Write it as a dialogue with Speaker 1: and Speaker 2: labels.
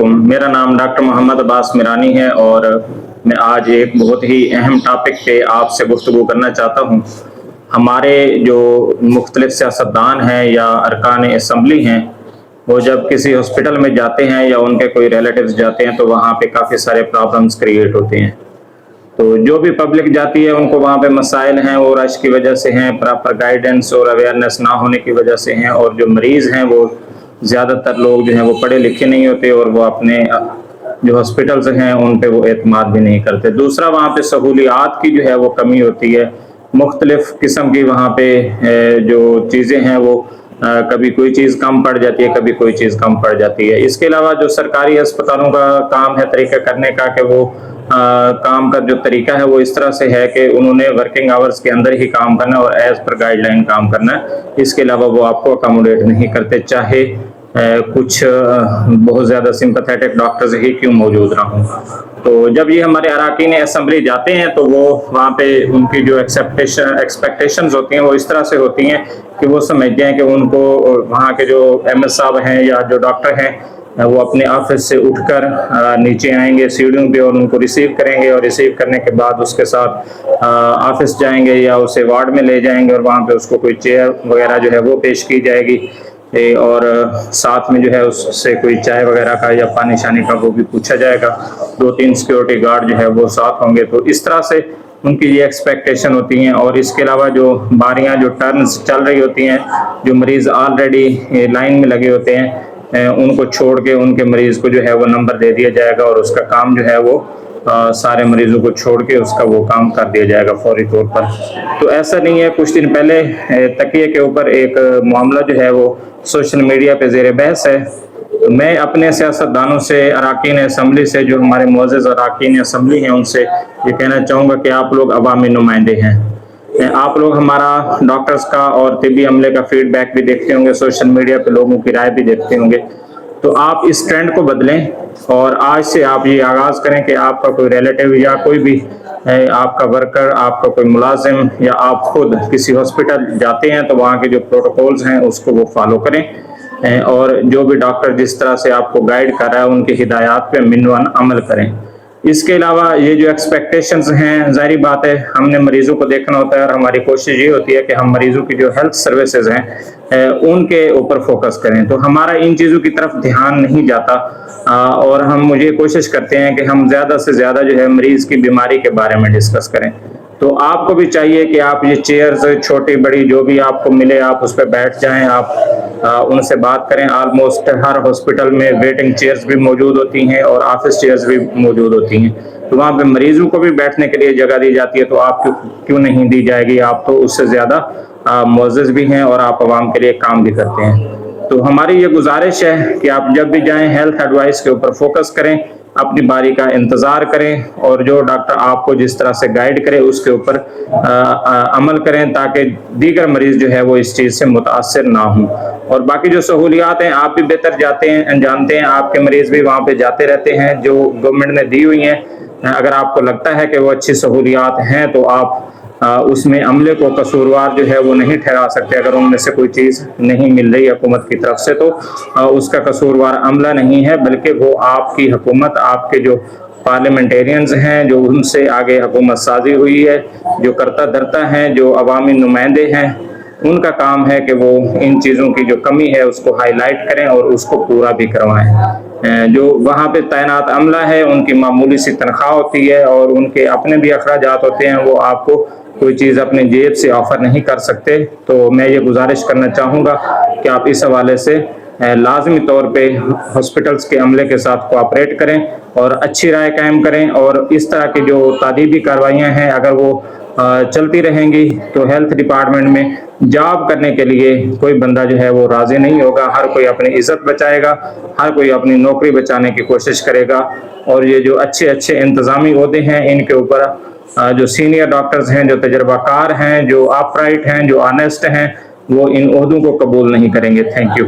Speaker 1: मेरा नाम डॉक्टर मोहम्मद अब्बास मिरानी है और मैं आज एक बहुत ही अहम टॉपिक पे आपसे गुफ्तगू करना चाहता हूँ। हमारे जो मुख्तलिफ सियासतदान हैं या अरकान असम्बली हैं, वो जब किसी हॉस्पिटल में जाते हैं या उनके कोई रिलेटिव्स जाते हैं तो वहाँ पे काफ़ी सारे प्रॉब्लम्स क्रिएट होते हैं। तो जो भी पब्लिक जाती है उनको वहाँ पे मसाइल हैं, वो रश की वजह से हैं, प्रॉपर गाइडेंस और अवेयरनेस ना होने की वजह से हैं, और जो मरीज़ हैं वो ज़्यादातर लोग जो हैं वो पढ़े लिखे नहीं होते और वो अपने जो हॉस्पिटल्स हैं उन पे वो एतमाद भी नहीं करते। दूसरा, वहाँ पे सहूलियात की जो है वो कमी होती है। मुख्तलिफ़ किस्म की वहाँ पे जो चीज़ें हैं वो कभी कोई चीज़ कम पड़ जाती है, कभी कोई चीज़ कम पड़ जाती है। इसके अलावा जो सरकारी अस्पतालों का काम है तरीका करने का, कि वो काम का जो तरीका है वो इस तरह से है कि उन्होंने वर्किंग आवर्स के अंदर ही काम करना है और एज पर गाइडलाइन काम करना है। इसके अलावा वो आपको अकोमोडेट नहीं करते, चाहे कुछ बहुत ज़्यादा सिंपैथेटिक डॉक्टर्स ही क्यों मौजूद ना हों। तो जब ये हमारे अरकान असम्बली जाते हैं तो वो वहाँ पे उनकी जो एक्सपेक्टेशंस होती हैं वो इस तरह से होती हैं कि वो समझते हैं कि उनको वहाँ के जो एमएस साहब हैं या जो डॉक्टर हैं वो अपने ऑफिस से उठकर नीचे आएंगे सीढ़ियों पे और उनको रिसीव करेंगे, और रिसीव करने के बाद उसके साथ ऑफिस जाएंगे या उसे वार्ड में ले जाएंगे और वहाँ पे उसको कोई चेयर वगैरह जो है वो पेश की जाएगी, और साथ में जो है उससे कोई चाय वगैरह का या पानी शानी का वो भी पूछा जाएगा। 2-3 सिक्योरिटी गार्ड जो है वो साथ होंगे। तो इस तरह से उनकी ये एक्सपेक्टेशन होती हैं। और इसके अलावा जो बारियां जो टर्न्स चल रही होती हैं, जो मरीज़ ऑलरेडी लाइन में लगे होते हैं उनको छोड़ के उनके मरीज़ को जो है वो नंबर दे दिया जाएगा और उसका काम जो है वो सारे मरीज़ों को छोड़ के उसका वो काम कर दिया जाएगा फौरी तौर पर। तो ऐसा नहीं है। कुछ दिन पहले तकिए के ऊपर एक मामला जो है वो सोशल मीडिया पे ज़ेर बहस है। तो मैं अपने सियासतदानों से, अरकान असम्बली से, जो हमारे मुअज़्ज़ज़ अरकान असम्बली हैं, उनसे ये कहना चाहूँगा कि आप लोग अवामी नुमाइंदे हैं। आप लोग हमारा डॉक्टर्स का और तिब्बी अमले का फीडबैक भी देखते होंगे, सोशल मीडिया पे लोगों की राय भी देखते होंगे। तो आप इस ट्रेंड को बदलें और आज से आप ये आगाज़ करें कि आपका कोई रिलेटिव या कोई भी आपका वर्कर, आपका कोई मुलाजिम या आप खुद किसी हॉस्पिटल जाते हैं तो वहाँ के जो प्रोटोकॉल्स हैं उसको वो फॉलो करें, और जो भी डॉक्टर जिस तरह से आपको गाइड कर रहा है उनकी हिदायत पे मिनवान अमल करें। इसके अलावा ये जो एक्सपेक्टेशंस हैं, ज़ाहिर बात है हमने मरीज़ों को देखना होता है और हमारी कोशिश ये होती है कि हम मरीज़ों की जो हेल्थ सर्विसेज हैं उनके ऊपर फोकस करें। तो हमारा इन चीज़ों की तरफ ध्यान नहीं जाता, और हम मुझे कोशिश करते हैं कि हम ज़्यादा से ज़्यादा जो है मरीज़ की बीमारी के बारे में डिस्कस करें। तो आपको भी चाहिए कि आप ये चेयर्स छोटी बड़ी जो भी आपको मिले आप उस पर बैठ जाएं, आप उनसे बात करें। ऑलमोस्ट हर हॉस्पिटल में वेटिंग चेयर्स भी मौजूद होती हैं और ऑफिस चेयर्स भी मौजूद होती हैं। तो वहाँ पे मरीजों को भी बैठने के लिए जगह दी जाती है, तो आप क्यों नहीं दी जाएगी? आप तो उससे ज़्यादा मुअज़्ज़ज़ भी हैं और आप आवाम के लिए काम भी करते हैं। तो हमारी ये गुजारिश है कि आप जब भी जाएँ हेल्थ एडवाइस के ऊपर फोकस करें, अपनी बारी का इंतज़ार करें और जो डॉक्टर आपको जिस तरह से गाइड करे उसके ऊपर अमल करें, ताकि दीगर मरीज़ जो है वो इस चीज़ से मुतासिर ना हों। और बाकी जो सहूलियात हैं आप भी बेहतर जानते हैं, आपके मरीज़ भी वहाँ पे जाते रहते हैं जो गवर्नमेंट ने दी हुई हैं। अगर आपको लगता है कि वो अच्छी सहूलियात हैं तो आप उसमें अमले को कसूरवार जो है वो नहीं ठहरा सकते। अगर उनमें से कोई चीज़ नहीं मिल रही हुकूमत की तरफ से तो उसका कसूरवार अमला नहीं है, बल्कि वो आपकी हुकूमत, आपके जो पार्लियामेंटेरियंस हैं, जो उनसे आगे हुकूमत साजी हुई है, जो करता धरता हैं, जो अवामी नुमाइंदे हैं, उनका काम है कि वो इन चीज़ों की जो कमी है उसको हाईलाइट करें और उसको पूरा भी करवाएं। जो वहाँ पे तैनात अमला है उनकी मामूली सी तनख्वाह होती है और उनके अपने भी अखराजात होते हैं, वो आपको कोई चीज़ अपने जेब से ऑफ़र नहीं कर सकते। तो मैं ये गुजारिश करना चाहूँगा कि आप इस हवाले से लाजमी तौर पे हॉस्पिटल्स के अमले के साथ कोऑपरेट करें और अच्छी राय कायम करें। और इस तरह की जो तादीबी कार्रवाइयाँ हैं अगर वो चलती रहेंगी तो हेल्थ डिपार्टमेंट में जॉब करने के लिए कोई बंदा जो है वो राज़ी नहीं होगा। हर कोई अपनी इज़्ज़त बचाएगा, हर कोई अपनी नौकरी बचाने की कोशिश करेगा। और ये जो अच्छे अच्छे इंतज़ामी ओहदे हैं इनके ऊपर जो सीनियर डॉक्टर्स हैं, जो तजर्बाकार हैं, जो अपराइट हैं, जो ऑनेस्ट हैं, वो इन ओहदों को कबूल नहीं करेंगे। Thank you.